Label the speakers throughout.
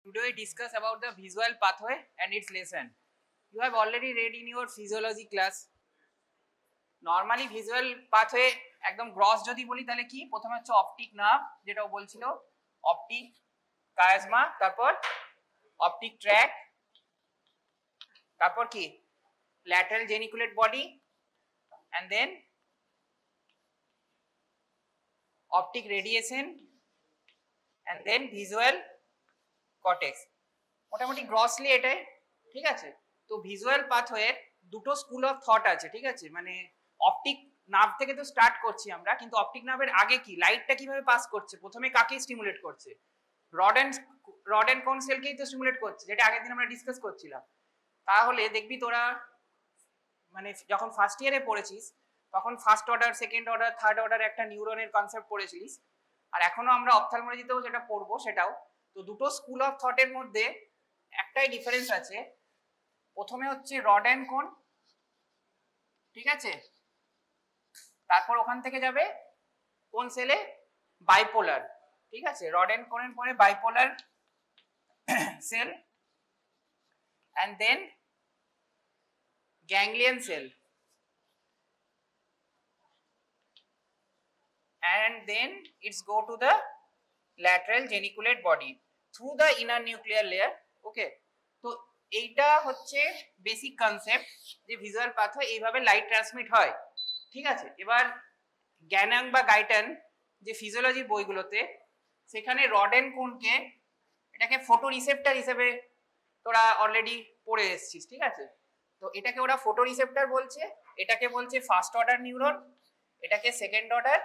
Speaker 1: Today we discuss about the visual pathway and its lesson. You have already read in your physiology class. Normally visual pathway একদম gross যদি বলি তাহলে কি প্রথমে হচ্ছে optic nerve যেটা বলছিল অপটিক কায়াজমা তারপর অপটিক ট্র্যাক তারপর কি lateral geniculate body and then optic radiation and then visual cortex মোটামুটি গ্রসলি এটাই ঠিক আছে। তো ভিজুয়াল পাথওয়ের দুটো স্কুল অফ থট আছে ঠিক আছে, মানে অপটিক নার্ভ থেকে তো স্টার্ট করছি আমরা, কিন্তু অপটিক নার্ভের আগে কি লাইটটা কিভাবে পাস করছে, প্রথমে কাকে স্টিমুলেট করছে, রড এন্ড কোন সেলকেই তো স্টিমুলেট করছে, যেটা আগের দিন আমরা ডিসকাস করছিলাম। তাহলে দেখবি তোরা মানে যখন ফার্স্ট ইয়ারে পড়েছিস তখন first order second order third order একটা নিউরনের কনসেপ্ট পড়েছিলিস, আর এখনো আমরা অপথ্যালমোলজিতেও যেটা পড়বো সেটাও। তো দুটো স্কুল অফ থটের মধ্যে একটাই ডিফারেন্স আছে, প্রথমে হচ্ছে রড এন্ড কোন ঠিক আছে, তারপর ওখান থেকে যাবে কোন সেলে বাইপোলার ঠিক আছে, রড এন্ড কোনের পরে bipolar cell and then ganglion cell and then it's go to the lateral geniculate body through the inner nuclear layer. Okay, তো এইটা হচ্ছে বেসিক কনসেপ্ট যে ভিজুয়াল পাথওয়ে এইভাবে লাইট ট্রান্সমিট হয় ঠিক আছে। এবার গ্যানাং বা গাইটন যে ফিজিওলজি বইগুলোতে সেখানে রড এন্ড কোনকে এটাকে ফটো রিসেপ্টর হিসেবে তোরা অলরেডি পড়ে এসেছিস ঠিক আছে। তো এটাকে ওরা ফটো রিসেপ্টর বলছে, এটাকে বলছে ফার্স্ট অর্ডার নিউরন, এটাকে second order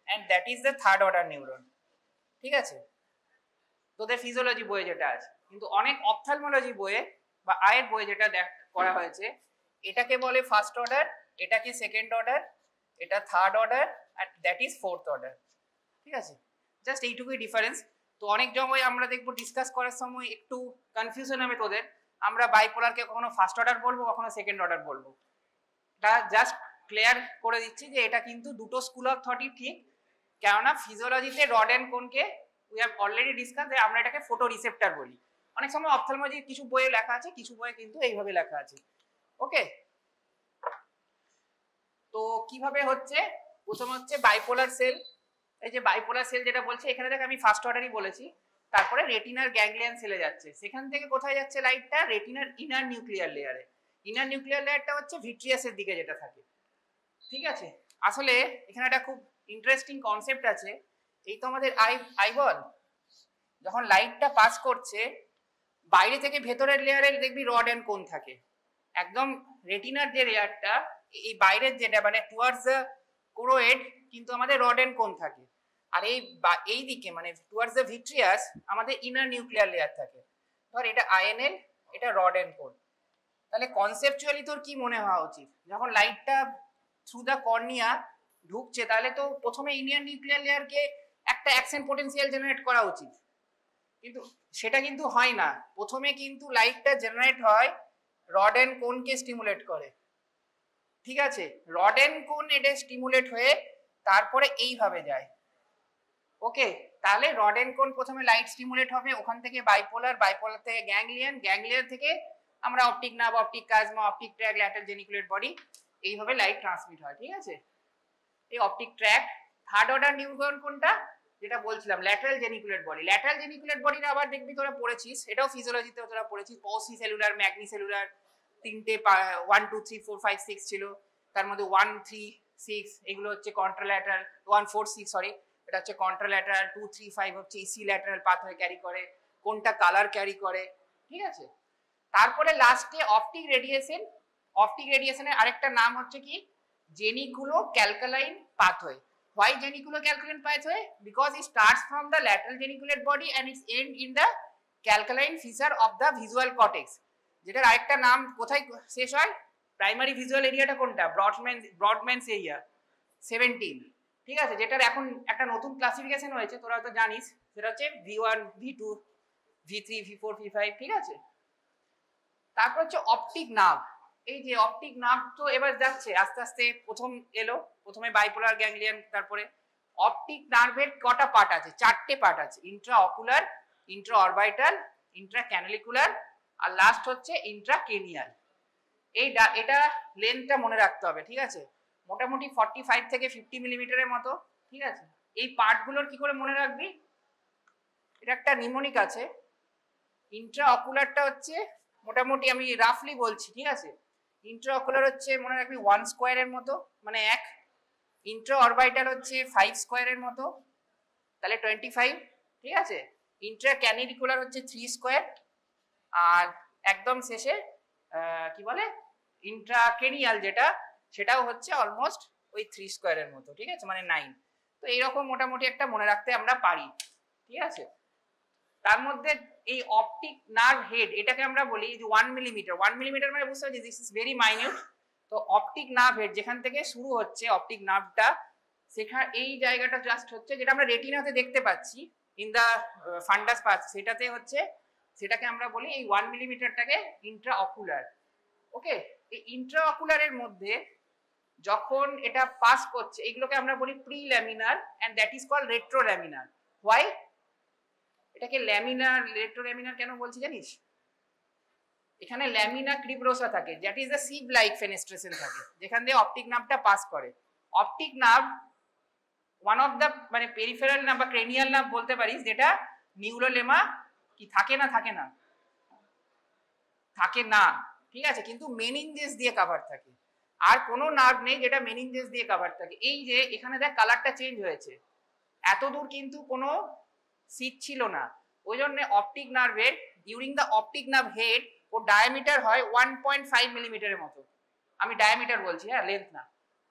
Speaker 1: and that is the third order neuron ঠিক আছে তোদের ফিজিওলজি বইয়ে যেটা আছে। কিন্তু অনেক অপথ্যালমোলজি বইয়ে বা আয়ের বইয়ে যেটা করা হয়েছে এটাকে বলে ফার্স্ট অর্ডার, এটাকে সেকেন্ড অর্ডার, এটা third order and that is fourth order ঠিক আছে। জাস্ট এইটুকুই ডিফারেন্স। তো অনেক সময় আমরা দেখবো ডিসকাস করার সময় একটু কনফিউশন হবে তোদের, আমরা বাইপোলারকে কখনো ফার্স্ট অর্ডার বলবো কখনো সেকেন্ড অর্ডার বলবো। এটা জাস্ট ক্লিয়ার করে দিচ্ছি যে এটা কিন্তু দুটো স্কুল অফ থটই ঠিক, কেননা ফিজিওলজিতে রড এন্ড কোনকে উই হ্যাভ অলরেডি ডিসকাস যে আমরা এটাকে ফটো রিসেপ্টর বলি। অনেক সময় অপথ্যালমোলজি কিছু বইয়ে লেখা আছে, কিছু বইয়ে কিন্তু এইভাবে লেখা আছে। ওকে, তো কিভাবে হচ্ছে, প্রথম হচ্ছে বাইপোলার সেল, এই যে বাইপোলার সেল যেটা বলছে এখানে দেখ আমি ফার্স্ট অর্ডারই বলেছি, তারপরে রেটিনার গ্যাংলিয়ন সেলে যাচ্ছে, সেখান থেকে কোথায় যাচ্ছে লাইটটা রেটিনার ইনার নিউক্লিয়ার লেয়ারে, ইনার নিউক্লিয়ার লেয়ারটা হচ্ছে ভিট্রিয়াসের দিকে যেটা থাকে ঠিক আছে। আসলে এখানে একটা খুব ইন্টারেস্টিং কনসেপ্ট আছে, এই তো আমাদের আইবল যখন লাইটটা পাস করছে বাইরে থেকে ভেতরের লেয়ারে দেখবি রড এন্ড কোন থাকে, একদম রেটিনার যে লেয়ারটা এই বাইরের যেটা মানে টুয়ার্ডস দ্য কোরোয়েড কিন্তু আমাদের রড এন্ড কোন থাকে, আর এই দিকে মানে টুয়ার্ডস দ্য ভিট্রিয়াস আমাদের ইনার নিউক্লিয়ার লেয়ার থাকে। ধর এটা আইএনএল, এটা রড এন্ড কোন। তাহলে কনসেপচুয়ালি তোর কি মনে হওয়া উচিত, যখন লাইটটা থ্রু দ্য কর্নিয়া ঢুকছে তাহলে তো প্রথমে ইনার নিউক্লিয়ার লেয়ারকে একটা অ্যাকশন পোটেনশিয়াল জেনারেট করা উচিত, কিন্তু সেটা কিন্তু হয় না। প্রথমে কিন্তু লাইটটা জেনারেট হয় রড এন্ড কোনকে স্টিমুলেট করে ঠিক আছে, রড এন্ড কোন এটা স্টিমুলেট হয়ে তারপরে এইভাবে যায়। ওকে, তাহলে রড এন্ড কোন প্রথমে লাইট স্টিমুলেট হবে, ওখান থেকে বাইপোলার, বাইপোলার থেকে গ্যাংলিয়ন, গ্যাংলিয়ন থেকে আমরা optic nerve, optic chiasma, optic track, lateral geniculate body, এইভাবে লাইট ট্রান্সমিট হয় ঠিক আছে। এই optic track third order neuron কোনটা যেটা বলছিলাম lateral geniculate body, lateral geniculate বডিটা আবার দেখবি তোরা পড়েছিস, এটাও ফিজিওলজিতে তোরা পড়েছিস, পসি সেলুলার, ম্যাগনি সেলুলার, তিনটে 1 2 3 4 5 6 ছিল, তার মধ্যে 1 3 6 এগুলো হচ্ছে কন্ট্রাল্যাটারাল, 1 4 6 সরি এটা হচ্ছে কন্ট্রাল্যাটারাল, 2 3 5 হচ্ছে ইসি ল্যাটারাল পাথওয়ে ক্যারি করে, কোনটা কালার ক্যারি করে ঠিক আছে। তারপরে লাস্টে অপটিক রেডিয়েশন, অপটিক রেডিয়েশনের আরেকটা নাম হচ্ছে কি জেনিকুলো ক্যালকালাইন pathway. Why geniculocalcaline pathway? Because it starts from the lateral geniculate body and its end in the calcaline fissure of the visual cortex, যেটার আরেকটা নাম কোথায় শেষ হয়, প্রাইমারি ভিজুয়াল এরিয়াটা কোনটা, ব্রডম্যানস এরিয়া 17 ঠিক আছে, যেটার এখন একটা নতুন ক্লাসিফিকেশন হয়েছে তোরা হয়তো জানিস, সেটা হচ্ছে V1 V2 V3 V4 V5 ঠিক আছে। তারপর হচ্ছে অপটিক নার্ভ, এই যে অপটিক নার্ভ তো এবার যাচ্ছে আস্তে আস্তে, প্রথম এলো প্রথমে বাইপোলার গ্যাংলিয়ন, তারপরে অপটিক নার্ভের কটা পার্ট আছে, চারটে পার্ট আছে, ইন্ট্রা অকুলার, ইন্ট্রা অরবাইটাল ইন্ট্রাক্যানালিকুলার, আর লাস্ট হচ্ছে ইন্ট্রাকেনিয়াল। এটা লেন্থটা মনে রাখতে হবে, ঠিক আছে? মোটামুটি 45 থেকে 50 মিলিমিটারের মতো, ঠিক আছে? এই পার্টগুলোর কি করে মনে রাখবি? এটা একটা নিমোনিক আছে। ইন্ট্রা অকুলারটা হচ্ছে মোটামুটি আমি রাফলি বলছি, ঠিক আছে? ইন্ট্রা অকুলার হচ্ছে মনে রাখবি 1 স্কোয়ারের মতো, মানে 1। ইন্ট্রা অরবাইটাল হচ্ছে 5 স্কোয়ারের মতো, তাহলে 25, ঠিক আছে? ইন্ট্রা ক্যানিকুলার হচ্ছে 3 স্কোয়ার, আর একদম শেষে কি বলে ইন্ট্রাকেনিয়াল যেটা, সেটাও হচ্ছে অলমোস্ট ওই 3 স্কোয়ারের মতো, ঠিক আছে? মানে 9। তো এইরকম মোটামুটি একটা মনে রাখতে আমরা পারি, ঠিক আছে? তার মধ্যে এই অপটিক নার্ভ হেড, এটাকে আমরা বলি যে 1 মিলিমিটার। 1 মিলিমিটার মানে বুঝতে পারছি দিস ইজ ভেরি মাইনিউট। তো অপটিক নার্ভ হেড যেখান থেকে শুরু হচ্ছে অপটিক নার্ভটা, সেখানে এই জায়গাটা জাস্ট হচ্ছে যেটা আমরা রেটিনাতে দেখতে পাচ্ছি ইন দা ফান্ডাস পার্ট, সেটাতে হচ্ছে, সেটাকে আমরা বলি এই 1 মিলিমিটারটাকে ইন্ট্রা অকুলার। ওকে, এই ইন্ট্রা অকুলারের মধ্যে যখন এটা পাস করছে, এগুলোকে আমরা বলি pre laminar, and that is called retro laminar. Why এটাকে ল্যামিনার রেট্রো ল্যামিনার কেন বলছি জানিস? এখানে ল্যামিনা ক্রিব্রোসা থাকে, that is the sieve like fenestration থাকে, যেখান দিয়ে অপটিক নার্ভটা পাস করে। Optic nerve one of the মানে পেরিফেরাল নার্ভ বা ক্রেনিয়াল নার্ভ বলতে পারিস, যেটা নিউরোলেমা কি থাকে না, থাকে না, থাকে না, ঠিক আছে? কিন্তু মেনিনজেস দিয়ে কভার থাকে। আর কোনো নার্ভ নেই যেটা মেনিনজেস দিয়ে কভার থাকে। এই যে এখানে দেখ কালারটা চেঞ্জ হয়েছে, এত দূর কিন্তু কোনো সিট ছিল না। ওই জন্য অপটিক নার্ভের during the optic nerve head or diameter হয় 1.5 মিলিমিটারের মতো। আমি ডায়ামিটার বলছি, হ্যাঁ, লেন্থ না।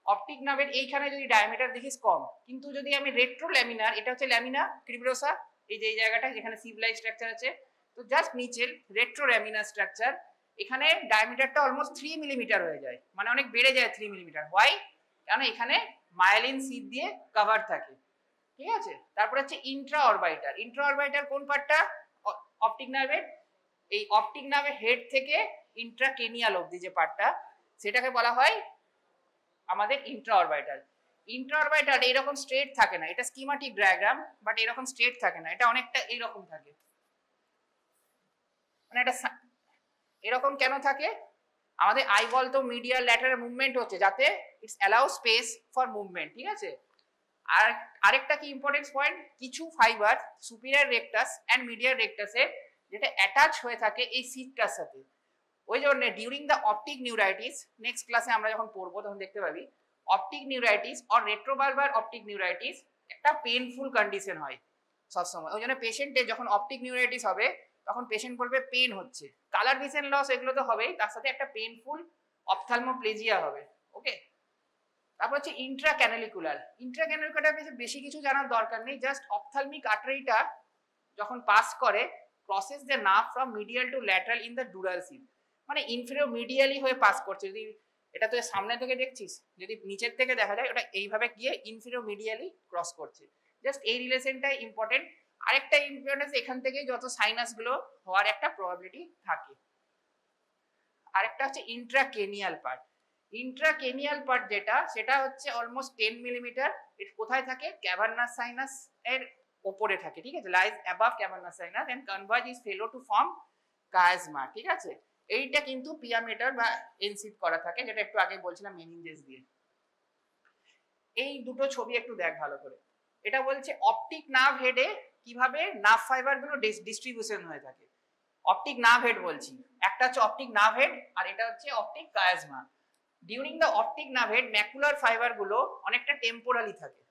Speaker 1: অপটিক নার্ভের এইখানে যদি ডায়ামিটার দেখিস কম, কিন্তু যদি আমি রেট্রো ল্যামিনার, এটা হচ্ছে ল্যামিনা ক্রিব্রোসা, এই যে এই জায়গাটা যেখানে সিভ লাইক স্ট্রাকচার আছে, তো জাস্ট নিচের রেট্রো ল্যামিনার স্ট্রাকচার, এখানে ডায়ামিটারটা অলমোস্ট 3 মিলিমিটার হয়ে যায়, মানে অনেক বেড়ে যায় 3 মিলিমিটার। হোয়াই? কারণ এখানে মায়োলিন সিট দিয়ে কভার থাকে, ঠিক আছে? তারপর হচ্ছে ইন্ট্রা অরবাইটার। ইন্ট্রা অরবাইটার কোন পার্টটা? অপটিক নার্ভের, এই অপটিক নার্ভের হেড থেকে ইন্ট্রাকেনিয়াল অবধি যে পার্টটা, সেটাকে বলা হয় আমাদের ইন্ট্রা অরবাইটাল। ইন্ট্রা অরবাইটাল এরকম স্ট্রেট থাকে না, এটা স্কিমাটিক ডায়াগ্রাম, বাট এরকম স্ট্রেট থাকে না, এটা অনেকটা এইরকম থাকে। মানে এটা এরকম কেন থাকে? আমাদের আইবল তো মিডিয়াল ল্যাটারাল মুভমেন্ট হচ্ছে, যাতে it's allow space for movement, ঠিক আছে? আর আরেকটা কি ইম্পর্টেন্ট পয়েন্ট, কিছু fibre superior rectus and medial রেকটাসে যেটা অ্যাটাচ হয়ে থাকে এই সিটটার সাথে। ওই জন্য during the optic neuritis, next ক্লাসে আমরা যখন পড়বো তখন দেখতে পাবি, optic neuritis or retrobulbar optic neuritis একটা পেইনফুল কন্ডিশন হয় সবসময়। ওই জন্য পেশেন্টের যখন অপটিক নিউরাইটিস হবে তখন পেশেন্ট বলবে পেন হচ্ছে, কালার ভিশন লস এগুলো তো হবেই, তার সাথে একটা পেইনফুল অপথ্যালমোপ্লেজিয়া হবে। ওকে, তারপর হচ্ছে ইন্ট্রাক্যানালিকুলার। ইন্ট্রাক্যানালিকুলার বেশি কিছু জানার দরকার নেই, জাস্ট অপথ্যালমিক আর্টারিটা যখন পাস করে crosses the nerve from medial to lateral in the dural sheath, মানে ইনফেরিয়র মিডিয়ালি হয়ে পাস করছে। যদি এটা তুই সামনে থেকে দেখছিস, যদি নিচের থেকে দেখা যায়, ওটা এইভাবে গিয়ে ইনফেরিয়র মিডিয়ালি ক্রস করছে। জাস্ট এই রিলেশনটাই ইম্পর্টেন্ট। আরেকটা ইম্পর্টেন্স, এখান থেকে যত সাইনাস গুলো হওয়ার একটা প্রবাবিলিটি থাকে। আরেকটা হচ্ছে ইন্ট্রাকেনিয়াল পার্ট। ইন্ট্রাকেনিয়াল পার্ট যেটা, সেটা হচ্ছে অলমোস্ট 10 মিলিমিটার। এটা কোথায় থাকে? ক্যাভার্নাস সাইনাস এর উপরে থাকে, ঠিক আছে? Lies above cavernous sinus and converge is fellow to form chiasma, ঠিক আছে? এইটা কিন্তু পিয়ামেটার বা এনসিড করা থাকে, যেটা একটু আগে বলছিলাম মেনিনজেস দিয়ে। এই দুটো ছবি একটু দেখ ভালো করে। এটা বলছে অপটিক নার্ভ হেডে কিভাবে নার্ভ ফাইবার গুলো ডিস্ট্রিবিউশন হয়ে থাকে। অপটিক নার্ভ হেড বলছি, একটা হচ্ছে অপটিক নার্ভ হেড আর এটা হচ্ছে optic chiasma. During the optic nerve head macular fibre গুলো অনেকটা টেম্পোরালি থাকে,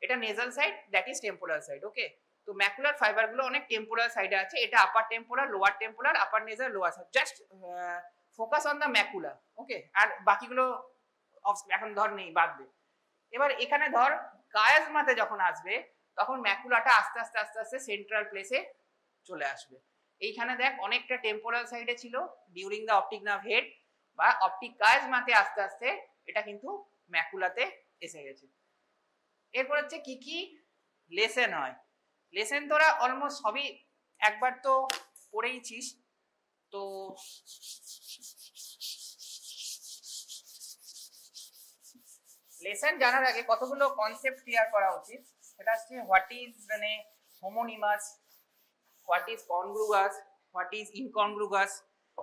Speaker 1: এটা nasal side, that is temporal side. Okay, তো ম্যাকুলার ফাইবার গুলো অনেক টেম্পোরাল সাইডে আছে, এটা upper temporal, lower temporal, upper nasal, lower side. Just focus on the macula. Okay, আর বাকিগুলো এখন ধর নেই, বাদ দে। এবার এখানে ধর কায়াজমাতে যখন আসবে তখন ম্যাকুলাটা আস্তে আস্তে আস্তে আস্তে সেন্ট্রাল প্লেসে চলে আসবে। এইখানে দেখ অনেকটা টেম্পোরাল সাইডে ছিল during the optic nerve head বা অপটিক কায়াজমাতে আস্তে আস্তে এটা কিন্তু ম্যাকুলাতে এসে গেছে। এরপর হচ্ছে কি কি লেসন হয়। লেসন তোরা অলমোস্ট সবই একবার তো পড়েইছিস। তো লেসন জানার আগে কতগুলো কনসেপ্ট ক্লিয়ার করা উচিত। সেটা হচ্ছে হোয়াট ইজ মানে হোমোনিমাস, হোয়াট ইজ কনগ্রুয়াস, হোয়াট ইজ ইনকনগ্রুগাস,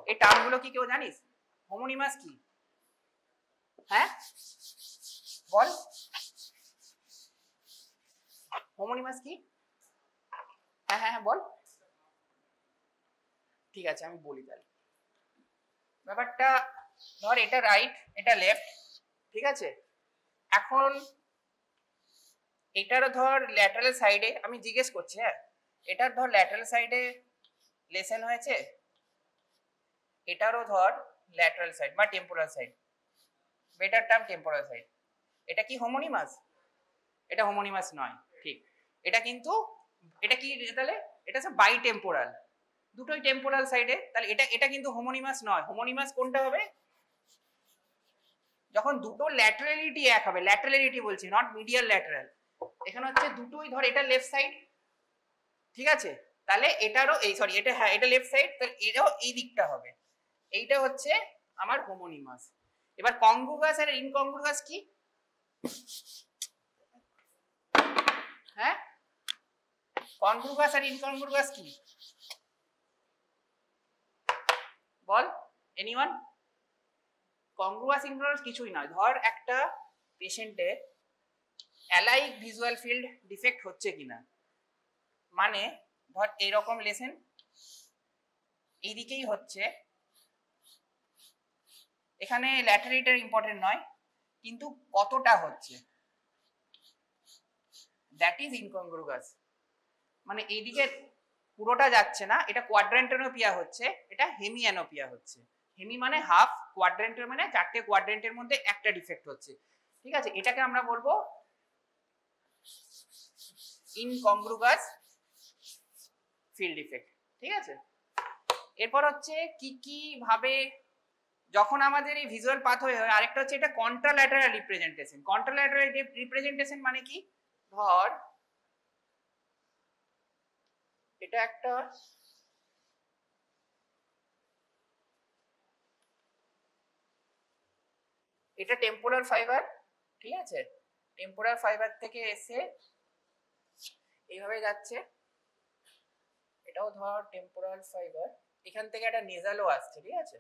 Speaker 1: এই টার্মগুলো কি কেউ জানিস? হোমোনিমাস কি? হ্যাঁ বল, হোমোনিমাস কি? হ্যাঁ হ্যাঁ হ্যাঁ বল। ঠিক আছে আমি বলি তাহলে ব্যাপারটা। ধর এটা রাইট, এটা লেফট, ঠিক আছে। এখন এটারও ধর ল্যাটারাল সাইডে, আমি জিজ্ঞেস করছি, হ্যাঁ এটার ধর ল্যাটারাল সাইডে লেসেন হয়েছে, এটারও ধর ল্যাটারাল সাইড বা temporal side, better term temporal side. এটা কি হোমোনিমাস? এটা হোমোনিমাস নয়, ঠিক। এটা কিন্তু, এটা কি তাহলে? এটা হচ্ছে বাই টেম্পোরাল, দুটোই টেম্পোরাল সাইডে, তাহলে এটা এটা কিন্তু হোমোনিমাস নয়। হোমোনিমাস কোনটা হবে? যখন দুটো ল্যাটারালিটি এক হবে, ল্যাটারালিটি বলছি, নট মিডিয়াল ল্যাটারাল। এখানে হচ্ছে দুটোই ধর এটা লেফট সাইড, ঠিক আছে, তাহলে এটারও এই সরি এটা, হ্যাঁ এটা লেফট সাইড, তাহলে এটাও এই দিকটা হবে, এইটা হচ্ছে আমার হোমোনিমাস। এবার কংগ্রুগাস আর ইনকংগ্রুগাস কি? হ্যাঁ কনগ্রুগাস আর ইনকনগ্রুগাস কি বল, এনিওয়ান? কংগ্রুগাস ইনকংগ্রুগাস কিছুই নয়। ধর একটা পেশেন্টের অ্যালাইক ভিজুয়াল ফিল্ড ডিফেক্ট হচ্ছে কিনা, মানে ধর এইরকম লেসেন এইদিকেই হচ্ছে, এখানে ল্যাটারিটার ইম্পর্টেন্ট নয়, কিন্তু কতটা হচ্ছে, দ্যাট ইজ ইনকংগ্রুগাস। মানে এইদিকে পুরোটা যাচ্ছে না, এটা কোয়াড্রেন্টেনোপিয়া হচ্ছে, এটা হেমিঅ্যানোপিয়া হচ্ছে। হেমি মানে হাফ, কোয়াড্রেন্টের মানে চারটে কোয়াড্রেন্টের মধ্যে একটা ডিফেক্ট হচ্ছে, ঠিক আছে। এটাকে আমরা বলবো ইনকংগ্রুগাস ফিল্ড ডিফেক্ট, ঠিক আছে। এরপর হচ্ছে কি কি ভাবে যখন আমাদের এই ভিজুয়াল পাথওয়ে হয়, আরেকটা হচ্ছে এটা কন্ট্রাল্যাটারাল রিপ্রেজেন্টেশন। কন্ট্রাল্যাটারাল রিপ্রেজেন্টেশন মানে কি? ধর এটা একটা এটা টেম্পোরাল ফাইবার, ঠিক আছে, টেম্পোরাল ফাইবার থেকে এসে এইভাবে যাচ্ছে, এটাও ধর টেম্পোরাল ফাইবার, এখান থেকে একটা নেজালও আসছে, ঠিক আছে,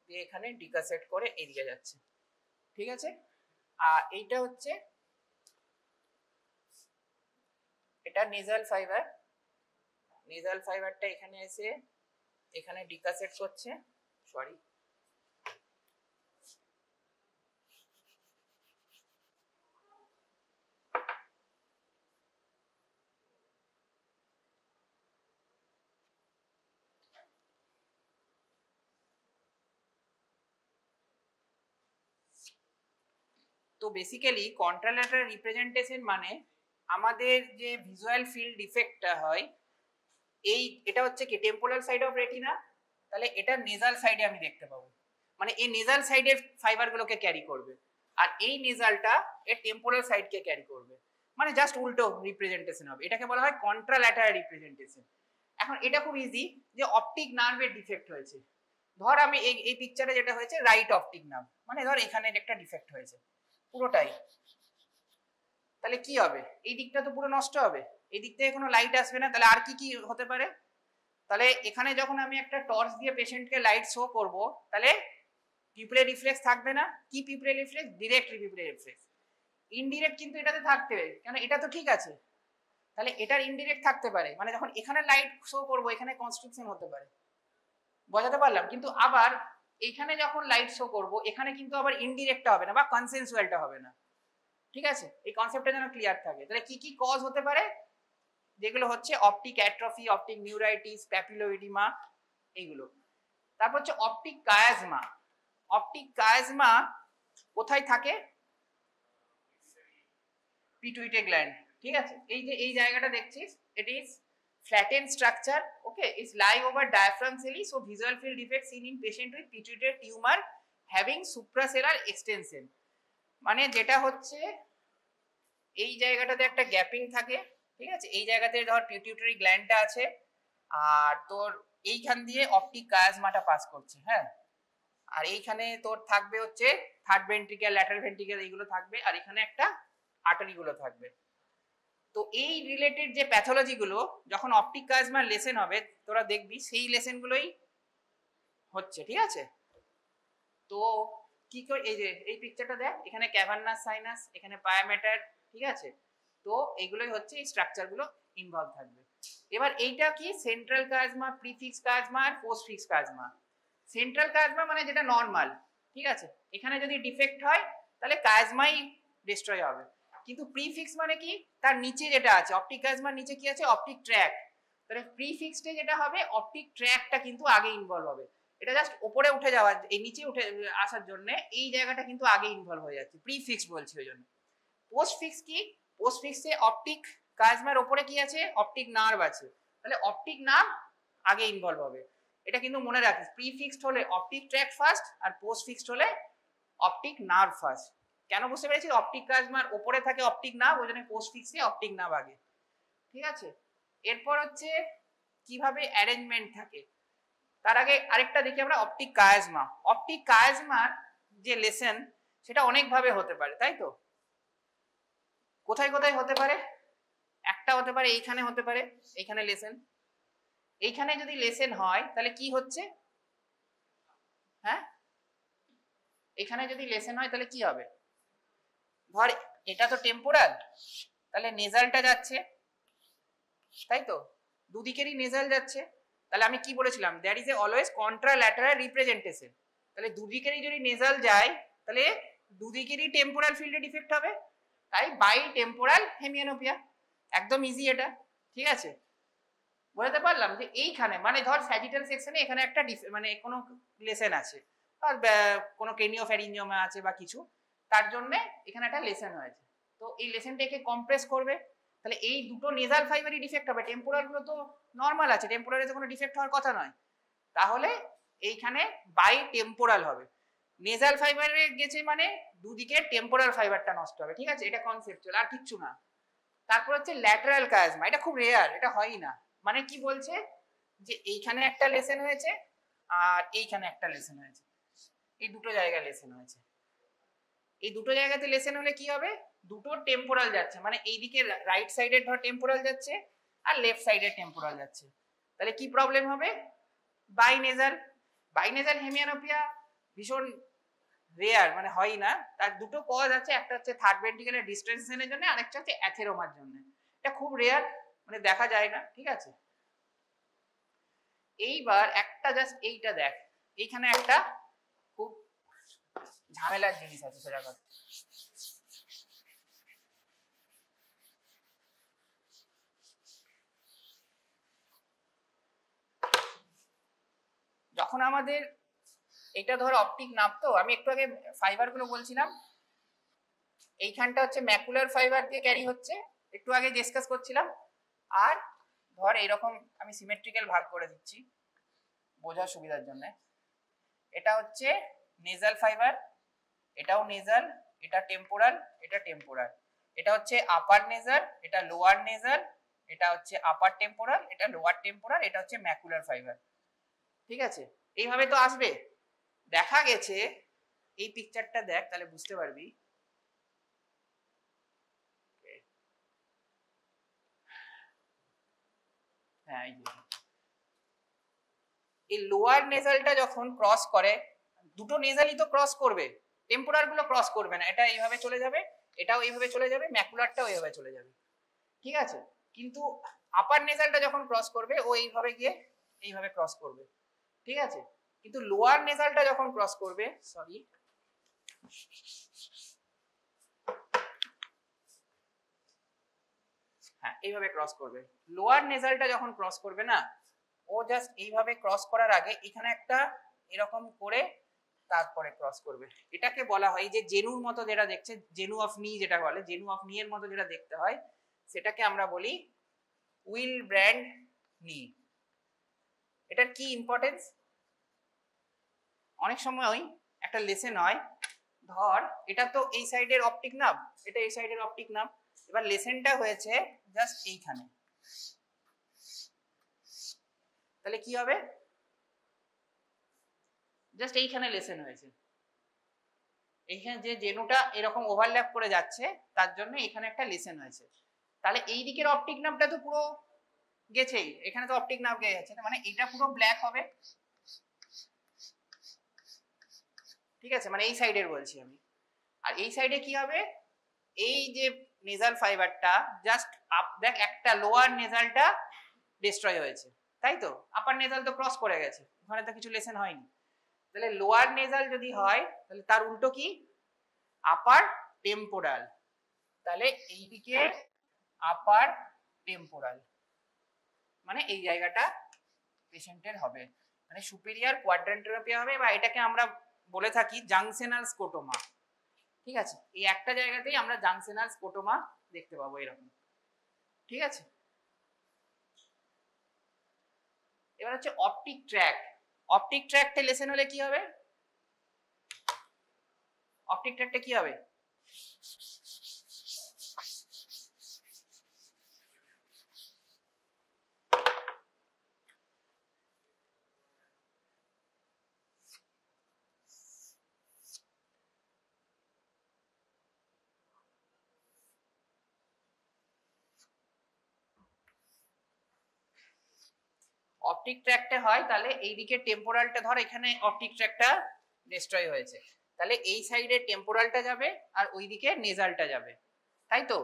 Speaker 1: দিয়ে এখানে ডিকাসেট করে এদিকে যাচ্ছে, ঠিক আছে। আর এইটা হচ্ছে এটা নেজাল ফাইবার, নেজাল ফাইবারটা এখানে এসে এখানে ডিকাসেট করছে, সরি তো বেসিক্যালি কন্ট্রাল্যাটারাল রিপ্রেজেন্টেশন মানে আমাদের যে ভিজুয়াল ফিল্ড ডিফেক্টটা হয়, এই এটা হচ্ছে কি টেম্পোরাল সাইড অফ রেটিনা, তাহলে এটা নেজাল সাইডে আমি দেখতে পাবো, মানে এই নেজাল সাইডের ফাইবারগুলোকে ক্যারি করবে, আর এই নেজালটা এর টেম্পোরাল সাইডকে ক্যারি করবে, মানে জাস্ট উল্টো রিপ্রেজেন্টেশন হবে, এটাকে বলা হয় কন্ট্রাল্যাটারাল রিপ্রেজেন্টেশন। এখন এটা খুব ইজি, যে অপটিক নার্ভের ডিফেক্ট হয়েছে, ধর আমি এই পিকচারে যেটা হয়েছে রাইট অপটিক নার্ভ, মানে ধর এখানে একটা ডিফেক্ট হয়েছে পুরোটাই, তাহলে কি হবে? এই দিকটা তো পুরো নষ্ট হবে, এই দিক থেকে কোনো লাইট আসবে না, তাহলে আর কি কি হতে পারে? তাহলে এখানে যখন আমি একটা টর্চ দিয়ে পেশেন্টকে লাইট শো করব, তাহলে পিউপিলার রিফ্লেক্স থাকবে না। কি pupillary reflex? Direct pupillary reflex. Indirect কিন্তু এটাতে থাকতে হবে, কেন এটা তো ঠিক আছে, তাহলে এটার ইনডিরেক্ট থাকতে পারে, মানে যখন এখানে লাইট শো করব এখানে কনস্ট্রিকশন হতে পারে, বোঝাতে পারলাম? কিন্তু আবার এইখানে যখন লাইট শো করব এখানে কিন্তু আবার ইনডিরেক্টটা হবে না বা কনসেনসুয়ালটা হবে না, ঠিক আছে। এই কনসেপ্টটা যেন ক্লিয়ার থাকে। তাহলে কি কি কজ হতে পারে, যেগুলো হচ্ছে অপটিক অ্যাট্রফি, অপটিক নিউরাইটিস, প্যাপিলোইডিমা, এইগুলো। তারপর হচ্ছে অপটিক কায়াজমা। অপটিক কায়াজমা কোথায় থাকে? পিটুইটারি গ্ল্যান্ড, ঠিক আছে। এই যে এই জায়গাটা দেখছিস, it is flattened structure, okay, is lie over diaphragm celli, so visual field defect seen in patient with pituitary tumor having suprasellar extension, মানে যেটা হচ্ছে এই জায়গাটাতে একটা গ্যাপিং থাকে, ঠিক আছে, এই জায়গাতে ধর পিটুইটারি গ্ল্যান্ডটা আছে, আর তোর এইখান দিয়ে অপটিক কায়াজমাটা পাস করছে, হ্যাঁ, আর এইখানে তোর থাকবে হচ্ছে থার্ড ভেন্ট্রিকেল, ল্যাটারাল ভেন্ট্রিকেল, এইগুলো থাকবে, আর এখানে একটা আর্টারি গুলো থাকবে, তো এই রিলেটেড যে প্যাথোলজি গুলো যখন অপটিক কাজমার লেসেন হবে তোরা দেখবি সেই লেসেন গুলোই হচ্ছে, ঠিক আছে। তো কি করে, এই যে এই পিকচারটা দেখ, এখানে ক্যাভার্নাস সাইনাস, এখানে পায়ামেটার, ঠিক আছে। তো এইগুলোই হচ্ছে, এই স্ট্রাকচার গুলো ইনভলভ থাকবে। এবার এইটা কি সেন্ট্রাল কাজমা, প্রিফিক্স কাজমা আর পোস্ট ফিক্স কাজমা। সেন্ট্রাল কাজমা মানে যেটা নর্মাল, ঠিক আছে, এখানে যদি ডিফেক্ট হয় তাহলে কাজমাই ডিস্ট্রয় হবে। কিন্তু প্রিফিক্স মানে কি, তার নিচে যেটা আছে, অপটিক কাজমার নিচে কি আছে, অপটিক ট্র্যাক। তাহলে প্রিফিক্সে যেটা হবে, অপটিক ট্র্যাকটা কিন্তু আগে ইনভলভ হবে। এটা জাস্ট উপরে উঠে যাওয়া, এই নিচে উঠে আসার জন্য এই জায়গাটা কিন্তু আগে ইনভলভ হয়ে যাচ্ছে, প্রিফিক্স বলছি ওই জন্য। পোস্ট ফিক্স কি, পোস্ট ফিক্সে অপটিক কাজমার উপরে কি আছে, অপটিক নার্ভ আছে, তাহলে অপটিক নার্ভ আগে ইনভলভ হবে। এটা কিন্তু মনে রাখিস, প্রিফিক্সড হলে অপটিক ট্র্যাক ফার্স্ট আর পোস্ট ফিক্সড হলে অপটিক নার্ভ ফার্স্ট। কেন বুঝতে পেরেছি, অপটিক কাজমার উপরে থাকে অপটিক নার্ভ, ওই জন্য পোস্ট ফিক্সে অপটিক নার্ভ আগে, ঠিক আছে। এরপর হচ্ছে কিভাবে অ্যারেঞ্জমেন্ট থাকে, তার আগে আরেকটা দেখি আমরা অপটিক কায়াজমা। অপটিক কায়াজমার যে লেসেন সেটা অনেক ভাবে হতে পারে, তাই তো। কোথায় কোথায় হতে পারে, একটা হতে পারে এইখানে হতে পারে, এইখানে লেসেন। এইখানে যদি লেসেন হয় তাহলে কি হচ্ছে, হ্যাঁ, এখানে যদি লেসেন হয় তাহলে কি হবে, ধর এটা তো টেম্পোরাল, তাহলে নেজালটা যাচ্ছে, তাই তো, দুদিকেরই নেজাল যাচ্ছে। তাহলে আমি কি বলেছিলাম, there is a always contralateral representation. তাহলে দুদিকেরই যদি নেজাল যায় তাহলে দুদিকেরই টেম্পোরাল ফিল্ডে ডিফেক্ট হবে, তাই বাই টেম্পোরাল হেমিয়ানোপিয়া। একদম ইজি এটা, ঠিক আছে। বলতে পারলাম যে এইখানে মানে ধর স্যাজিটাল সেকশনে এখানে একটা মানে কোনো লেসেন আছে, আর কোনো ক্রেনিওফ্যারিঞ্জিওমা আছে বা কিছু, তার জন্য এখানে একটা লেসেন হয়েছে। তো এই লেসেনটাকে কম্প্রেস করবে, তাহলে এই দুটো নেজাল ফাইবারই ডিফেক্ট হবে, টেম্পোরাল গুলো তো নর্মাল আছে, টেম্পোরালে তো কোনো ডিফেক্ট হওয়ার কথা নয়। তাহলে এইখানে বাই টেম্পোরাল হবে, নেজাল ফাইবারে গেছে মানে দুদিকে টেম্পোরাল ফাইবারটা নষ্ট হবে, ঠিক আছে। এটা কনসেপচুয়াল, আর কিচ্ছু না। তারপর হচ্ছে ল্যাটারাল কায়াজমা, এটা খুব রেয়ার, এটা হয়ই না। মানে কি বলছে, যে এইখানে একটা লেসেন হয়েছে আর এইখানে একটা লেসেন হয়েছে, এই দুটো জায়গায় লেসেন হয়েছে। এই দুটো জায়গাতে লেসেন হলে কি হবে, দুটো টেম্পোরাল যাচ্ছে, মানে এইদিকে রাইট সাইডের ধর টেম্পোরাল যাচ্ছে আর লেফট সাইডের টেম্পোরাল যাচ্ছে, তাহলে কি প্রবলেম হবে, বাইনেজাল। বাইনেজাল হেমিয়ানোপিয়া ভীষণ রেয়ার, মানে হয় না। তার দুটো কজ আছে, একটা হচ্ছে থার্ড ভেন্ট্রিকুলার ডিস্টেনশনের জন্য, আরেকটা হচ্ছে অ্যাথেরোমার জন্য। এটা খুব রেয়ার, মানে দেখা যায় না, ঠিক আছে। এইবার একটা জাস্ট এইটা দেখ, এইখানে একটা খুব ঝামেলার জিনিস আছে, সেটা কথা। যখন আমাদের এটা ধর অপটিক নাভ, তো আমি একটু আগে ফাইবার গুলো বলছিলাম, এইখানটা হচ্ছে ম্যাকুলার ফাইবার দিয়ে ক্যারি হচ্ছে, একটু আগে ডিসকাস করছিলাম। আর ধর এইরকম আমি সিমেট্রিক্যাল ভাগ করে দিচ্ছি বোঝার সুবিধার জন্য। এটা হচ্ছে নেজাল ফাইবার, এটাও নেজাল, এটা টেম্পোরাল, এটা টেম্পোরাল। এটা হচ্ছে আপার নেজাল, এটা লোয়ার নেজাল, এটা হচ্ছে আপার টেম্পোরাল, এটা লোয়ার টেম্পোরাল, এটা হচ্ছে ম্যাকুলার ফাইবার, ঠিক আছে। এইভাবে তো আসবে। দেখা গেছে, এই পিকচারটা দেখ তাহলে বুঝতে পারবি। হ্যাঁ, এই লোয়ার নেজালটা যখন ক্রস করে, দুটো নেজালই তো ক্রস করবে, টেম্পোরাল গুলো ক্রস করবে না, এটা এইভাবে চলে যাবে, এটাও এইভাবে চলে যাবে, ম্যাকুলারটাও এইভাবে চলে যাবে, ঠিক আছে। কিন্তু আপার নেজালটা যখন ক্রস করবে ও এইভাবে গিয়ে এইভাবে ক্রস করবে, ঠিক আছে। কিন্তু লোয়ার নেজালটা যখন ক্রস করবে, সরি, হ্যাঁ এইভাবে ক্রস করবে। লোয়ার নেজালটা যখন ক্রস করবে না, ও জাস্ট এইভাবে ক্রস করার আগে এখানে একটা এরকম করে তারপরে ক্রস করবে। এটাকে বলা হয়, যে জেনুর মতো যেটা দেখছে, জেনু অফ নি যেটা বলে, জেনু অফ নি এর মতো যেটা দেখতে হয়, সেটাকে আমরা বলি উইল ব্র্যান্ড নি। এটার কি ইম্পর্টেন্স, অনেক সময় একটা লেসেন হয়, ধর এটা তো এই সাইডের অপটিক নার্ভ, এটা এই সাইডের অপটিক নার্ভ, এবার লেসেনটা হয়েছে জাস্ট এইখানে, তাহলে কি হবে, জাস্ট এইখানে লেসেন হয়েছে, এইখানে যে জেনুটা এরকম ওভারল্যাপ করে যাচ্ছে তার জন্য এখানে একটা লেসেন হয়েছে। তাহলে এই দিকের অপটিক নার্ভটা তো পুরো গেছেই, এখানে তো অপটিক নার্ভ গিয়ে যাচ্ছে, মানে এটা পুরো ব্ল্যাক হবে, ঠিক আছে, মানে এই সাইডের বলছি আমি। আর এই সাইডে কি হবে, এই যে নেজাল ফাইবারটা জাস্ট দেখ একটা লোয়ার নেজালটা ডিস্ট্রয় হয়েছে, তাই তো, আপার নেজাল তো ক্রস করে গেছে, ওখানে তো কিছু লেসেন হয়নি। তাহলে লোয়ার নেজাল যদি হয় তাহলে তার উল্টো কি, আপার টেম্পোরাল। তাহলে এইদিকে আপার টেম্পোরাল মানে এই জায়গাটা পেশেন্টের হবে, মানে সুপিরিয়র কোয়াড্রান্টেরোপিয়া হবে, বা এটাকে আমরা বলে থাকি জাংশনাল স্কোটোমা, ঠিক আছে। এই একটা জায়গাতেই আমরা জাংশনাল স্কোটোমা দেখতে পাবো এরকম, ঠিক আছে। এবার হচ্ছে অপটিক ট্র্যাক্ট। অপটিক ট্র্যাক্টে লেসেন হলে কি হবে, অপটিক ট্র্যাক্টে কি হবে, অপটিক ট্র্যাক্টে হয় তাহলে এইদিকে টেম্পোরালটা, ধর এখানে অপটিক ট্র্যাক্টটা ডিস্ট্রয় হয়েছে, তাহলে এই সাইডে টেম্পোরালটা যাবে আর ওইদিকে নেজালটা যাবে, তাই তো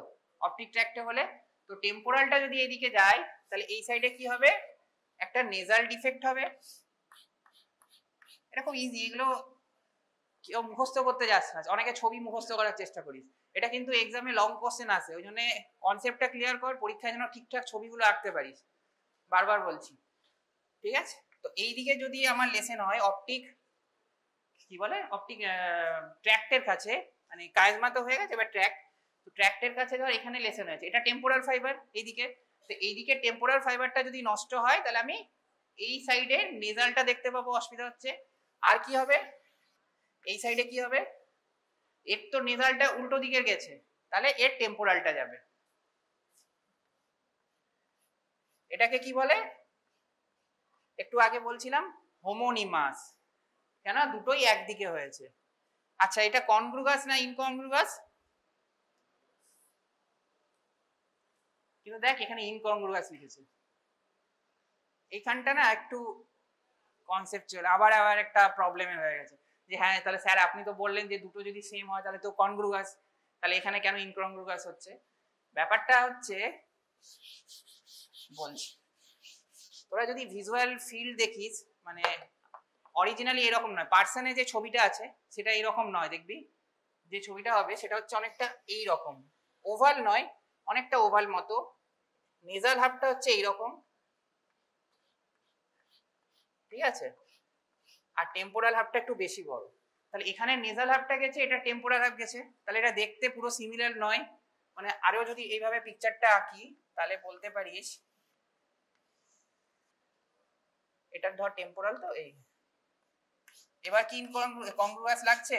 Speaker 1: অপটিক ট্র্যাক্টে হলে। তো টেম্পোরালটা যদি এইদিকে যায় তাহলে এই সাইডে কি হবে, একটা নেজাল ডিফেক্ট হবে। এটা খুব ইজি, এগুলো কেউ মুখস্থ করতে যাচ্ছে না, অনেকে ছবি মুখস্থ করার চেষ্টা করিস, এটা কিন্তু এক্সামে লং কোশ্চেন আসে, ওই জন্য কনসেপ্টটা ক্লিয়ার কর, পরীক্ষায় যেন ঠিকঠাক ছবিগুলো আঁকতে পারিস, বারবার বলছি, ঠিক আছে। তো এইদিকে যদি আমার লেসেন হয় অপটিক কি বলে, অপটিক ট্র্যাক্টের কাছে, মানে কাইজমা তো হয়ে গেছে, এবার ট্র্যাক্ট, তো ট্র্যাক্টের কাছে ধর এখানে লেসেন হয়েছে, এটা টেম্পোরাল ফাইবার এইদিকে, তো এইদিকে টেম্পোরাল ফাইবারটা যদি নষ্ট হয় তাহলে আমি এই সাইডে নেজালটা দেখতে পাবো, অসুবিধা হচ্ছে। আর কি হবে, এই সাইডে কি হবে, এর তো নেজালটা উল্টো দিকে গেছে, তাহলে এর টেম্পোরালটা যাবে, এটাকে কি বলে, একটু আগে বলছিলাম হোমোনিমাস, কেন দুটোই একদিকে হয়েছে। আচ্ছা এটা কনগ্রুগাস না ইনকনগ্রুগাস, কিন্তু দেখ এখানে ইনকনগ্রুগাস লিখেছে, এইখানটা না একটু কনসেপচুয়াল, আবার আবার একটা প্রবলেমে হয়ে গেছে, যে হ্যাঁ তাহলে স্যার আপনি তো বললেন যে দুটো যদি সেম হয় তাহলে তো কনগ্রুগাস, তাহলে এখানে কেন ইনকনগ্রুগাস হচ্ছে। ব্যাপারটা হচ্ছে বলছি, তোরা যদি ভিজুয়াল ফিল্ড দেখিস, মানে অরিজিনালি এরকম নয়, পার্সনে যে ছবিটা আছে সেটা এরকম নয়, দেখবি যে ছবিটা হবে সেটা হচ্ছে অনেকটা এই রকম, ওভাল নয়, অনেকটা ওভাল মতো, নেজাল হাবটা হচ্ছে এইরকম, ঠিক আছে, আর টেম্পোরাল হাবটা একটু বেশি বড়, তাহলে এখানে নেজাল হাবটা গেছে, এটা টেম্পোরাল হাব গেছে, তাহলে এটা দেখতে পুরো সিমিলার নয়, মানে আরো যদি এইভাবে পিকচারটা আঁকি তাহলে বলতে পারিস, এটা ধর টেম্পোরাল, তো এই এবার কি কনগ্রুয়াস লাগছে,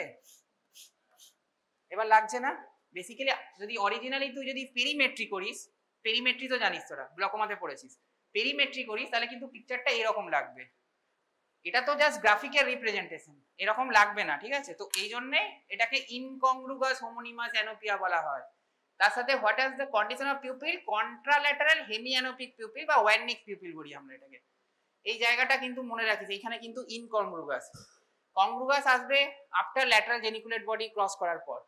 Speaker 1: এবার লাগছে না। বেসিক্যালি যদি অরিজিনালি তুই যদি পেরিমেট্রি করিস, পেরিমেট্রি তো জানিস তোরা গ্লকোমাতে পড়েছিস, পেরিমেট্রি করিস তাহলে কিন্তু পিকচারটা এরকম লাগবে, এটা তো জাস্ট গ্রাফিকের রিপ্রেজেন্টেশন, এরকম লাগবে না, ঠিক আছে। তো এই জন্য এটাকে ইনকংগ্রুগাস হোমোনিমাস অ্যানোপিয়া বলা হয়। তার সাথে what is the condition of pupil, contralateral hemianopic pupil বা ওয়ার্নিক পিউপিল বলি আমরা এটাকে, এই জায়গাটা কিন্তু মনে রাখিস, এখানে কিন্তু ইনকংগ্রুগাস, কংগ্রুগাস আসবে after lateral geniculate body cross করার পর।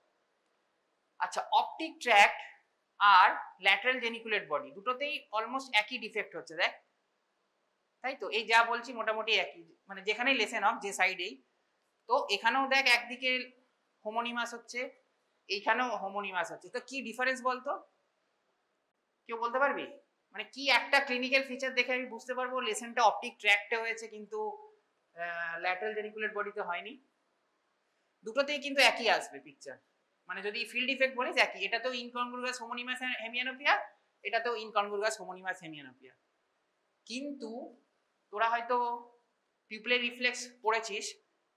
Speaker 1: আচ্ছা অপটিক ট্র্যাক্ট আর ল্যাটারাল জেনিকুলেট বডি দুটোতেই অলমোস্ট একই ডিফেক্ট হচ্ছে, দেখ, তাই তো, এই যা বলছি মোটামুটি একই, মানে যেখানেই লেসেন অফ যে সাইডেই, তো এখানেও দেখ একদিকে হোমোনিমাস হচ্ছে, এইখানেও হোমোনিমাস হচ্ছে, তো কি ডিফারেন্স বলতো, কেউ বলতে পারবি, মানে কি একটা ক্লিনিক্যাল ফিচার দেখে আমি বুঝতে পারবো লেসেনটা অপটিক ট্র্যাক্টে হয়েছে কিন্তু ল্যাটারাল জেনিকুলেট বডিতে হয়নি। দুটোতেই কিন্তু একই আসবে পিকচার, মানে যদি ফিল্ড ইফেক্ট বলিস একই, এটাতেও ইনকনগ্রুয়াস হোমোনিমাস হেমিয়ানোপিয়া, এটাতেও ইনকনগ্রুয়াস হোমোনিমাস হেমিয়ানোপিয়া। কিন্তু তোরা হয়তো পিউপিলারি রিফ্লেক্স পড়েছিস,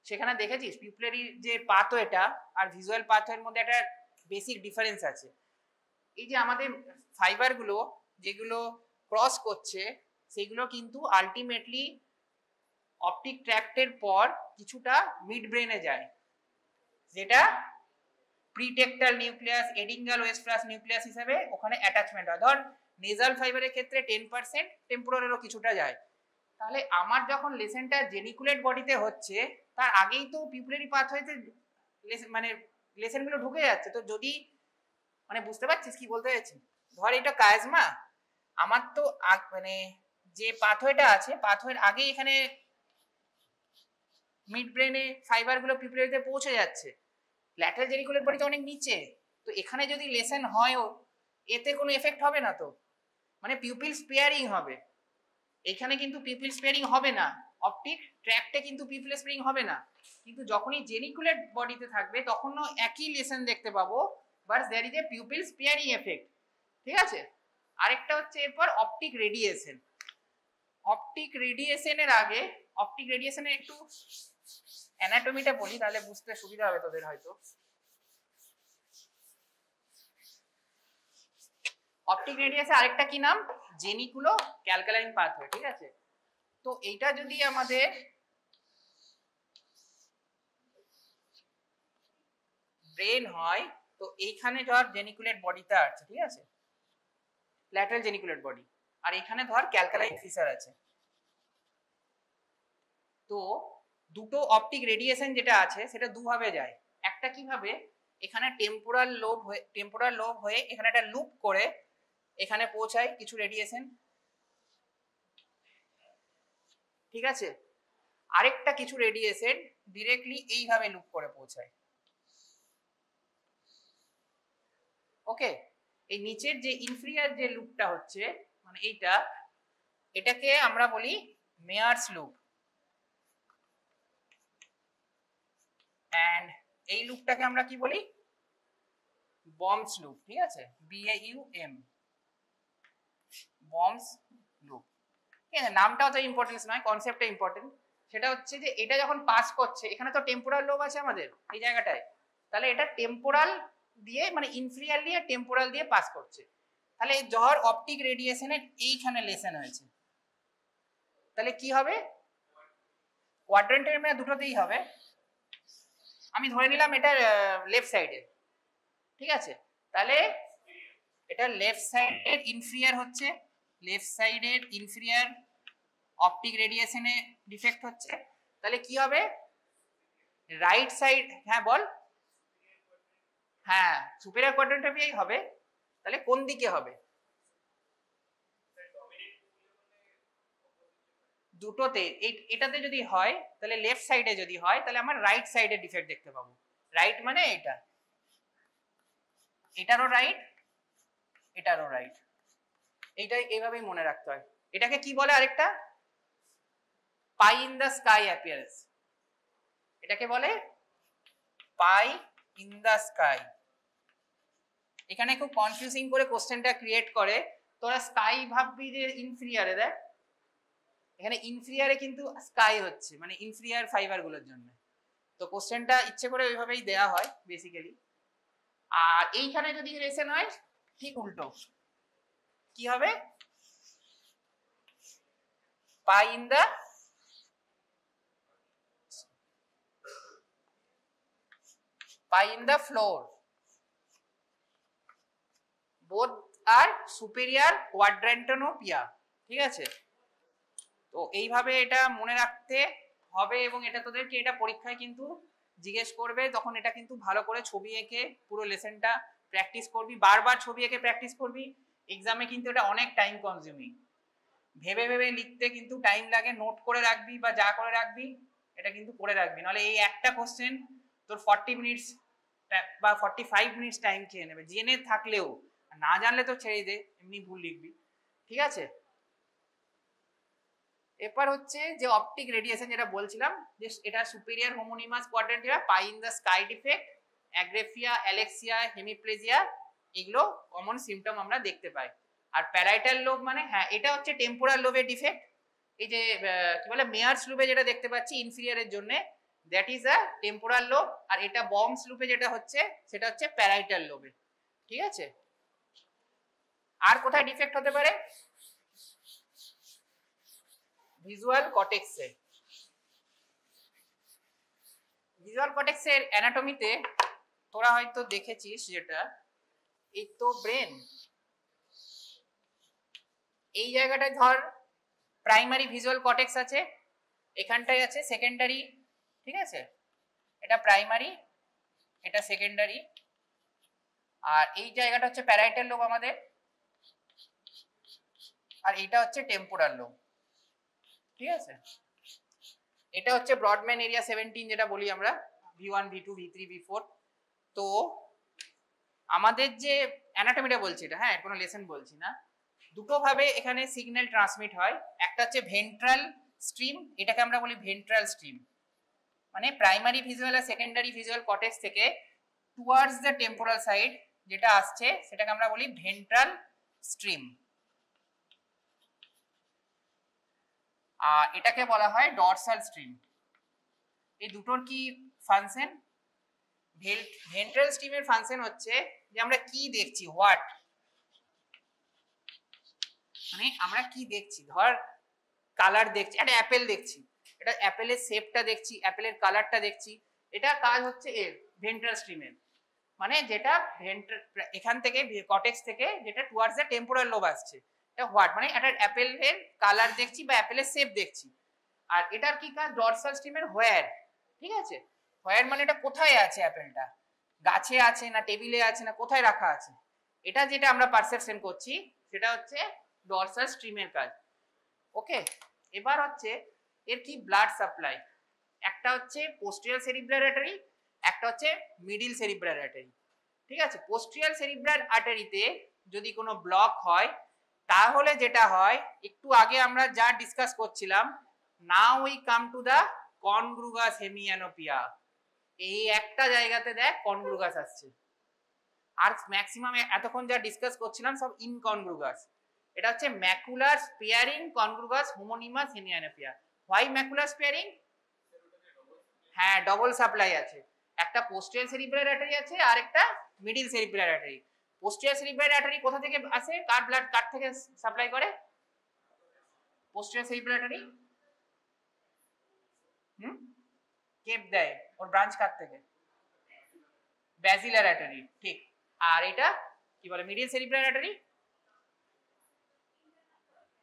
Speaker 1: সেখানে দেখেছিস পিউপিলারি যে পাথওয়েটা আর ভিজুয়াল পাথওয়ের মধ্যে একটা বেসিক ডিফারেন্স আছে। এই যে আমাদের ফাইবারগুলো যেগুলো ক্রস করছে সেগুলো কিন্তু আলটিমেটলি অপটিক ট্র্যাক্টের পর কিছুটা মিড ব্রেনে যায়, যেটা প্রিটেক্টাল নিউক্লিয়াস, এডিঙ্গাল ওয়েস্ট্রাস নিউক্লিয়াস হিসেবে ওখানে অ্যাটাচমেন্ট হয়। ধর নেজাল ফাইবারের ক্ষেত্রে 10%, টেম্পোরালেরও কিছুটা যায়। তাহলে আমার যখন লেসেনটা জেনিকুলেট বডিতে হচ্ছে তার আগেই তো পিউপিলারি পাথওয়েতে মানে লেসেনগুলো ঢুকে যাচ্ছে। তো যদি মানে বুঝতে পারছিস কি বলতে চাইছি? ধর এটা কায়াজমা, আমার তো মানে যে পাথওয়েটা আছে পাথওয়ের আগে এখানে মিড ব্রেনে ফাইবারগুলো পিউপিলারিতে পৌঁছে যাচ্ছে, ল্যাটারাল জেনিকুলেট বডি তো অনেক নিচে। তো এখানে যদি লেসেন হয়ও এতে কোনো এফেক্ট হবে না, তো মানে পিউপিল স্পেয়ারিং হবে। এখানে কিন্তু পিউপিল স্পেয়ারিং হবে না, অপটিক ট্র্যাক্টে কিন্তু পিউপিল স্পেয়ারিং হবে না। কিন্তু যখনই জেনিকুলেট বডিতে থাকবে তখনও একই লেসেন দেখতে পাবো, but there is a pupil sparing effect. ঠিক আছে, আরেকটা হচ্ছে এরপর অপটিক রেডিয়েশন। অপটিক রেডিয়েশনের আগে, অপটিক রেডিয়েশনের একটু অ্যানাটমিটা বলি তাহলে বুঝতে সুবিধা হবে তোদের হয়তো। অপটিক রেডিয়েশন আরেকটা কি নাম? জেনিকুলো ক্যালকালাইন পাথওয়ে। ঠিক আছে, তো এইটা যদি আমাদের ব্রেন হয় তো এইখানে ধর জেনিকুলেট বডিটা আছে, ঠিক আছে, ল্যাটারাল জেনিকুলেট বডি, আর এখানে ধর ক্যালকালাইন ফিচার আছে। তো দুটো অপটিক রেডিয়েশন যেটা আছে সেটা দুভাবে যায়। একটা কিভাবে, এখানে টেম্পোরাল লোব হয়ে এখানে একটা লুপ করে এখানে পৌঁছায় কিছু রেডিয়েশন, ঠিক আছে, আরেকটা কিছু রেডিয়েশন ডিরেক্টলি এইভাবে লুপ করে পৌঁছায়। ওকে, এই নিচের যে ইনফিরিয়ার যে লুপটা হচ্ছে মানে এটাকে আমরা বলি মেয়ার্স লুপ, এন্ড এই লুপটাকে আমরা কি বলি? বমস লুপ। ঠিক আছে, BAUM, বমস লুপ। ঠিক আছে, নামটা অত ইম্পর্টেন্স নয়, কনসেপ্টটা ইম্পর্টেন্ট। সেটা হচ্ছে যে এটা যখন পাস করছে, এখানে তো টেম্পোরাল লোব আছে আমাদের এই জায়গাটায়, তাহলে এটা টেম্পোরাল দিয়ে মানে ইনফিরিয়ার দিয়ে টেম্পোরাল দিয়ে পাস করছে। তাহলে ধর অপটিক রেডিয়েশনের এইখানে লেসেন হয়েছে, তাহলে কি হবে? কোয়াড্রেন্টের মানে দুটোতেই হবে। আমি ধরে নিলাম এটা লেফট সাইডে, ঠিক আছে, তাহলে এটা লেফট সাইডের ইনফিরিয়ার হচ্ছে, লেফট সাইডের ইনফিরিয়ার অপটিক রেডিয়েশনে ডিফেক্ট হচ্ছে। তাহলে কি হবে? রাইট সাইড, হ্যাঁ বল, হ্যাঁ সুপিরিয়র কোয়াড্রেন্টই হবে। তাহলে কোন দিকে হবে? দুটোতে। এটাতে যদি হয় তাহলে লেফট সাইডে যদি হয় তাহলে আমার রাইট সাইডে ডিফেক্ট দেখতে পাবো। রাইট মানে এটা, এটারও রাইট, এটারও রাইট, এইটাই এইভাবেই মনে রাখতে হয়। এটাকে কি বলে আরেকটা? পাই ইন দ্য স্কাই অ্যাপিয়ারেন্স, এটাকে বলে পাই ইন দ্য স্কাই। এখানে খুব কনফিউজিং করে কোশ্চেনটা ক্রিয়েট করে, তোরা স্কাই ভাববি যে ইনফিরিয়ারে, দেখ এখানে ইনফিরিয়ারে কিন্তু স্কাই হচ্ছে মানে ইনফিরিয়ার ফাইবার গুলোর জন্য। তো কোশ্চেনটা ইচ্ছে করে ওইভাবেই দেয়া হয় বেসিক্যালি। আর এইখানে যদি লেসেন হয় ঠিক উল্টো, কি হবে? Pie in the floor, both আর সুপিরিয়র কোয়াড্রেন্টোনোপিয়া। ঠিক আছে, তো এইভাবে এটা মনে রাখতে হবে, এবং এটা তোদেরকে এটা পরীক্ষায় কিন্তু জিজ্ঞেস করবে, তখন এটা কিন্তু ভালো করে ছবি এঁকে পুরো লেসেনটা প্র্যাকটিস করবি, বারবার ছবি এঁকে প্র্যাকটিস করবি। এক্সামে কিন্তু এটা অনেক টাইম কনজিউমিং, ভেবে ভেবে লিখতে কিন্তু টাইম লাগে, নোট করে রাখবি বা যা করে রাখবি এটা কিন্তু করে রাখবি, নাহলে এই একটা কোশ্চেন তোর 40 মিনিটস বা 45 মিনিটস টাইম খেয়ে নেবে, জেনে থাকলেও। না জানলে তো ছেড়ে দে, এমনি ভুল লিখবি। ঠিক আছে, এরপর হচ্ছে যে অপটিক রেডিয়েশন যেটা বলছিলাম, যে এটা superior homonymous quadrantanopia, pie in the sky defect, agraphia, alexia, hemiplegia, এগুলো কমন সিমটম আমরা দেখতে পাই। আর প্যারাইটাল লোব মানে, হ্যাঁ এটা হচ্ছে টেম্পোরাল লোবের ডিফেক্ট। এই যে কি বলে মেয়ার্স লুপে যেটা দেখতে পাচ্ছি ইনফিরিয়রের জন্য, that is a temporal lobe. আর এটা বমস লুপে যেটা হচ্ছে সেটা হচ্ছে প্যারাইটাল লোবে। ঠিক আছে, আর কোথায় ডিফেক্ট হতে পারে? ভিজুয়াল কর্টেক্সে। ভিজুয়াল কর্টেক্সের অ্যানাটমিতে তোরা হয়তো দেখেছিস যেটা, এই তো ব্রেন, এই জায়গাটায় ধর প্রাইমারি ভিজুয়াল কর্টেক্স আছে, এখানটায় আছে সেকেন্ডারি, ঠিক আছে, এটা প্রাইমারি, এটা সেকেন্ডারি, আর এই জায়গাটা হচ্ছে প্যারাইটাল লোব আমাদের, আর এটা হচ্ছে টেম্পোরাল লোব, ঠিক আছে। এটা হচ্ছে ব্রডম্যান এরিয়া 17 যেটা বলি আমরা, V1 V2 V3 V4। তো আমাদের যে অ্যানাটমিটা বলছি এটা, হ্যাঁ কোনো লেসন বলছি না, দুটো ভাবে এখানে সিগন্যাল ট্রান্সমিট হয়। একটা হচ্ছে ভেন্ট্রাল স্ট্রিম, এটাকে আমরা বলি ভেন্ট্রাল স্ট্রিম, মানে প্রাইমারি ভিজুয়াল আর সেকেন্ডারি ভিজুয়াল কর্টেক্স থেকে টুয়ার্ডস দ্য টেম্পোরাল সাইড যেটা আসছে সেটাকে আমরা বলি ভেন্ট্রাল স্ট্রিম, আর এটাকে বলা হয় ডরসাল স্ট্রিম। এই দুটোর কি ফাংশন? ভেন্ট্রাল স্ট্রিমের ফাংশন হচ্ছে যে আমরা কি দেখছি, হোয়াট, মানে আমরা কি দেখছি, ধর কালার দেখছি, একটা অ্যাপেল দেখছি, এটা অ্যাপেলের শেপটা দেখছি, অ্যাপেলের কালারটা দেখছি, এটা কাজ হচ্ছে এর ভেন্ট্রাল স্ট্রিমের, মানে যেটা এখান থেকে কর্টেক্স থেকে যেটা টুয়ার্ডস দ্য টেম্পোরাল লোব আসছে, এটা হোয়াট, মানে একটা অ্যাপেলের কালার দেখছি বা অ্যাপেলের শেপ দেখছি। আর এটার কি কাজ? ডরসাল স্ট্রিমের হোয়ার, ঠিক আছে, হোয়ার মানে এটা কোথায় আছে, অ্যাপেলটা গাছে আছে না টেবিলে আছে না কোথায় রাখা আছে, এটা যেটা আমরা পারসেপশন করছি সেটা হচ্ছে ডরসাল স্ট্রিমের কাজ। ওকে, এবার হচ্ছে এর কি ব্লাড সাপ্লাই, একটা হচ্ছে পোস্টিরিয়ার সেরিব্রাল আর্টারি, একটা হচ্ছে মিডিল সেরিব্রাল আর্টারি, ঠিক আছে। পোস্টিরিয়ার সেরিব্রাল আর্টারিতে যদি কোনো ব্লক হয় তাহলে যেটা হয়, একটু আগে আমরা যা ডিসকাস করছিলাম, now we come to the কনগ্রুগাস হেমিয়ানোপিয়া, এই একটা জায়গাতে দেখ কনগ্রুগাস আসছে, আর ম্যাক্সিমাম এতক্ষণ যা ডিসকাস করছিলাম সব ইনকনগ্রুগাস। এটা হচ্ছে macular sparing congruous homonymous hemianopia. Why macular sparing? হ্যাঁ, ডবল সাপ্লাই আছে, একটা পোস্টিরিয়ার সেরিব্রাল আর্টারি আছে আর একটা middle cerebral artery. Posterior cerebral artery কোথা থেকে আসে, কার ব্লাড কার থেকে সাপ্লাই করে? পোস্টিরিয়ার সেরিব্রাল আর্টারি কেপ দেয়, ওর ব্রাঞ্চ কার থেকে? ব্যাসিলার আর্টারি, ঠিক। আর এটা কি বলে, middle cerebral artery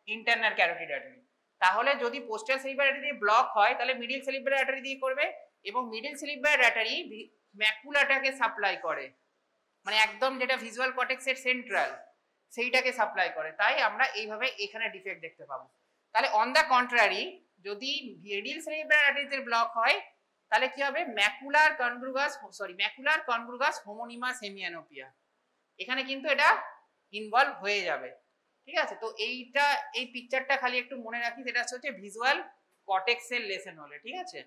Speaker 1: internal carotid artery. তাহলে যদি পোস্টাল সেরিব্রাল আর্টারি ব্লক হয় তাহলে মিডিল সেরিব্রাল আর্টারি দিয়ে করবে, এবং মিডিল সেরিব্রাল আর্টারি ম্যাকুলাটাকে সাপ্লাই করে, মানে একদম যেটা ভিজুয়াল কর্টেক্সের সেন্ট্রাল সেইটাকে সাপ্লাই করে, তাই আমরা এইভাবে এখানে ডিফেক্ট দেখতে পাবো। তাহলে অন দা কন্ট্রারি, যদি মিডিল সেরিব্রাল আর্টারিতে ব্লক হয় তাহলে কি হবে, ম্যাকুলার কনগ্রুগাস হোমোনিমাস হেমিয়ানোপিয়া, এখানে কিন্তু এটা ইনভলভ হয়ে যাবে, ঠিক আছে। তো এইটা, এই পিকচারটা খালি একটু মনে রাখিস, এটা হচ্ছে ভিজুয়াল কর্টেক্সের লেসন হলে, ঠিক আছে।